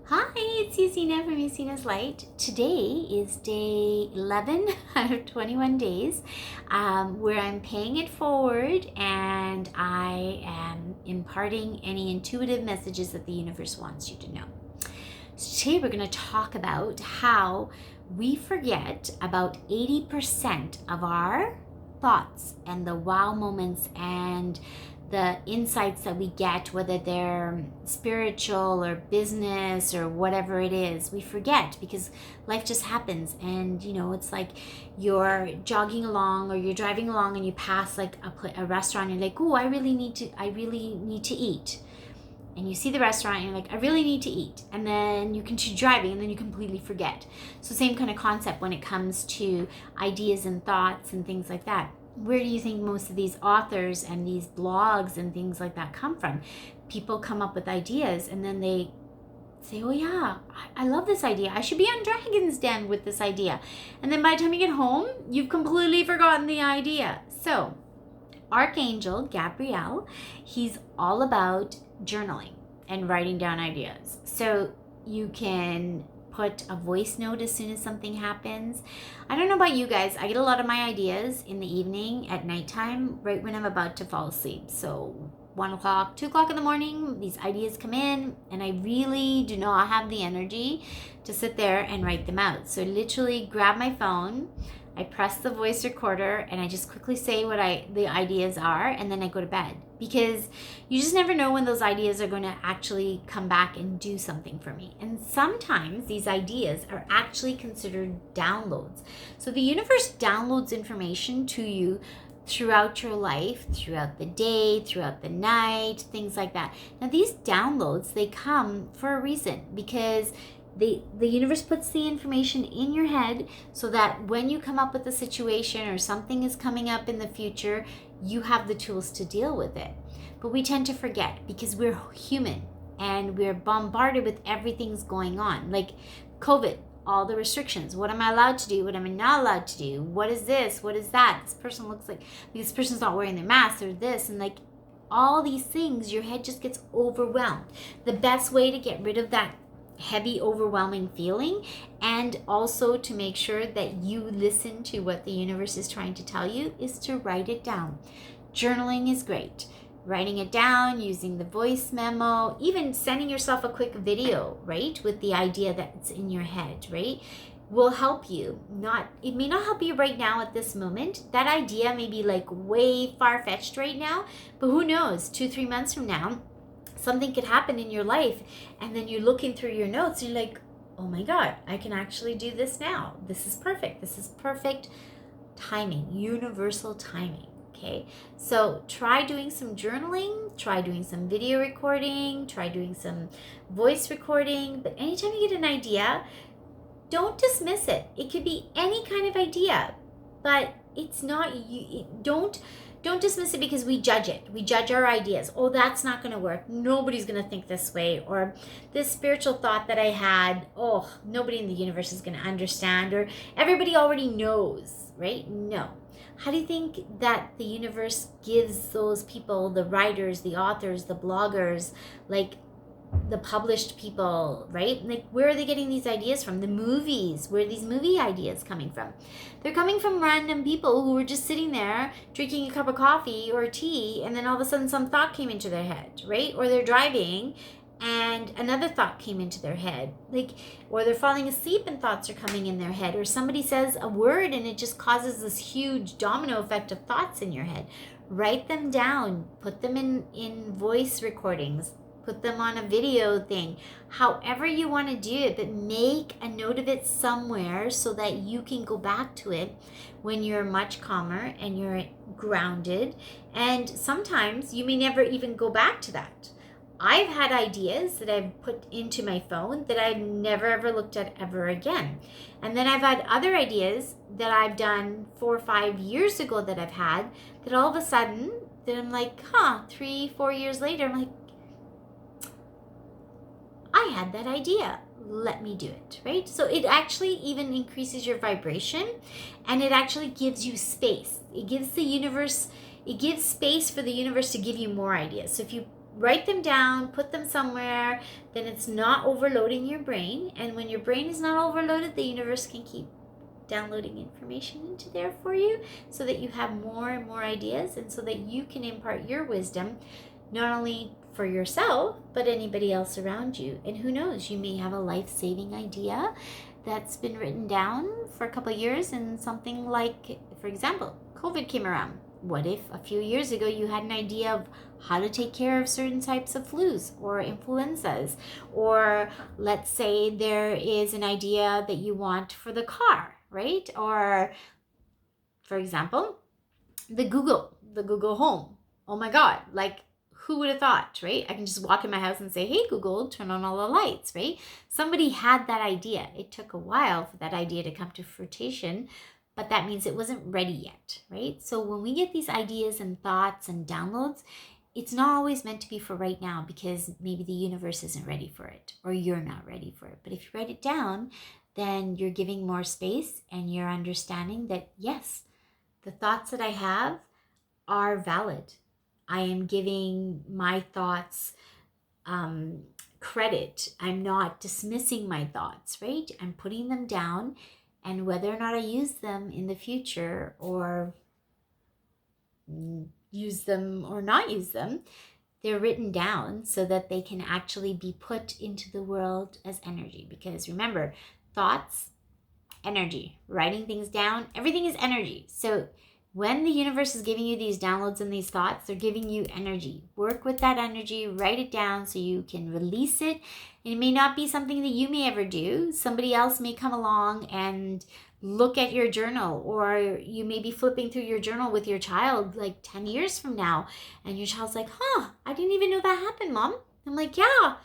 Hi, it's Yasina from Yasina's Light. Today is day 11 out of 21 days where I'm paying it forward and I am imparting any intuitive messages that the universe wants you to know. So today we're going to talk about how we forget about 80% of our thoughts and the wow moments and the insights that we get, whether they're spiritual or business or whatever it is. We forget because life just happens, and it's like you're jogging along or you're driving along and you pass like a restaurant and you're like, oh, I really need to eat. And you see the restaurant and you're like, I really need to eat. And then you continue driving and then you completely forget. So same kind of concept when it comes to ideas and thoughts and things like that. Where do you think most of these authors and these blogs and things like that come from? People come up with ideas and then they say, oh yeah, I love this idea. I should be on Dragon's Den with this idea. And then by the time you get home, you've completely forgotten the idea. So Archangel Gabriel, he's all about journaling and writing down ideas. So you can put a voice note as soon as something happens. I don't know about you guys. I get a lot of my ideas in the evening at nighttime, right when I'm about to fall asleep. So 1 o'clock, 2 o'clock in the morning, these ideas come in and I really do not have the energy to sit there and write them out. So I literally grab my phone, I press the voice recorder and I just quickly say what the ideas are, and then I go to bed, because you just never know when those ideas are going to actually come back and do something for me. And sometimes these ideas are actually considered downloads. So the universe downloads information to you throughout your life, throughout the day, throughout the night, things like that. Now these downloads, they come for a reason, because the universe puts the information in your head so that when you come up with a situation or something is coming up in the future, you have the tools to deal with it. But we tend to forget because we're human and we're bombarded with everything's going on. Like COVID, all the restrictions. What am I allowed to do? What am I not allowed to do? What is this? What is that? This person looks like, this person's not wearing their mask, or this, and like all these things, your head just gets overwhelmed. The best way to get rid of that heavy, overwhelming feeling, and also to make sure that you listen to what the universe is trying to tell you, is to write it down. Journaling is great. Writing it down, using the voice memo, even sending yourself a quick video, right, with the idea that's in your head, right, will help you. It may not help you right now at this moment. That idea may be like way far-fetched right now, but who knows, 2-3 months from now, something could happen in your life, and then you're looking through your notes and you're like, oh my God, I can actually do this now. This is perfect. This is perfect timing, universal timing. Okay, so try doing some journaling, try doing some video recording, try doing some voice recording. But anytime you get an idea, don't dismiss it. It could be any kind of idea, but it's not you. Don't dismiss it because we judge it. We judge our ideas. Oh, that's not going to work. Nobody's going to think this way. Or this spiritual thought that I had, oh, nobody in the universe is going to understand. Or everybody already knows, right? No. How do you think that the universe gives those people, the writers, the authors, the bloggers, like the published people, right? Like, where are they getting these ideas from? The movies, where are these movie ideas coming from? They're coming from random people who were just sitting there drinking a cup of coffee or tea, and then all of a sudden some thought came into their head, right? Or they're driving and another thought came into their head, like, or they're falling asleep and thoughts are coming in their head, or somebody says a word and it just causes this huge domino effect of thoughts in your head. Write them down, put them in voice recordings, put them on a video thing, however you want to do it, but make a note of it somewhere so that you can go back to it when you're much calmer and you're grounded. And sometimes you may never even go back to that. I've had ideas that I've put into my phone that I've never ever looked at ever again. And then I've had other ideas that I've done 4 or 5 years ago that I've had, that all of a sudden, that I'm like, 3-4 years later, I'm like, I had that idea. Let me do it, right? So it actually even increases your vibration, and it actually gives you space. It gives space for the universe to give you more ideas. So if you write them down, put them somewhere, then it's not overloading your brain. And when your brain is not overloaded, the universe can keep downloading information into there for you so that you have more and more ideas, and so that you can impart your wisdom not only for yourself but anybody else around you. And who knows, you may have a life-saving idea that's been written down for a couple of years, and something like, for example, COVID came around. What if a few years ago you had an idea of how to take care of certain types of flus or influenzas? Or let's say there is an idea that you want for the car, right? Or, for example, the Google Home. Oh my God, like, who would have thought, right? I can just walk in my house and say, hey, Google, turn on all the lights, right? Somebody had that idea. It took a while for that idea to come to fruition, but that means it wasn't ready yet, right? So when we get these ideas and thoughts and downloads, it's not always meant to be for right now, because maybe the universe isn't ready for it, or you're not ready for it. But if you write it down, then you're giving more space, and you're understanding that, yes, the thoughts that I have are valid. I am giving my thoughts credit. I'm not dismissing my thoughts, right? I'm putting them down, and whether or not I use them in the future, or use them or not use them, they're written down so that they can actually be put into the world as energy. Because remember, thoughts, energy, writing things down, everything is energy. So when the universe is giving you these downloads and these thoughts, they're giving you energy. Work with that energy, write it down so you can release it. And it may not be something that you may ever do. Somebody else may come along and look at your journal, or you may be flipping through your journal with your child like 10 years from now, and your child's like, I didn't even know that happened, Mom. I'm like, yeah,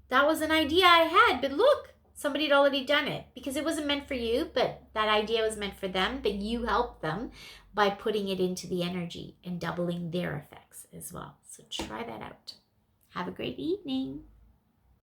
that was an idea I had, but look, somebody had already done it, because it wasn't meant for you, but that idea was meant for them, but you helped them by putting it into the energy and doubling their effects as well. So try that out. Have a great evening.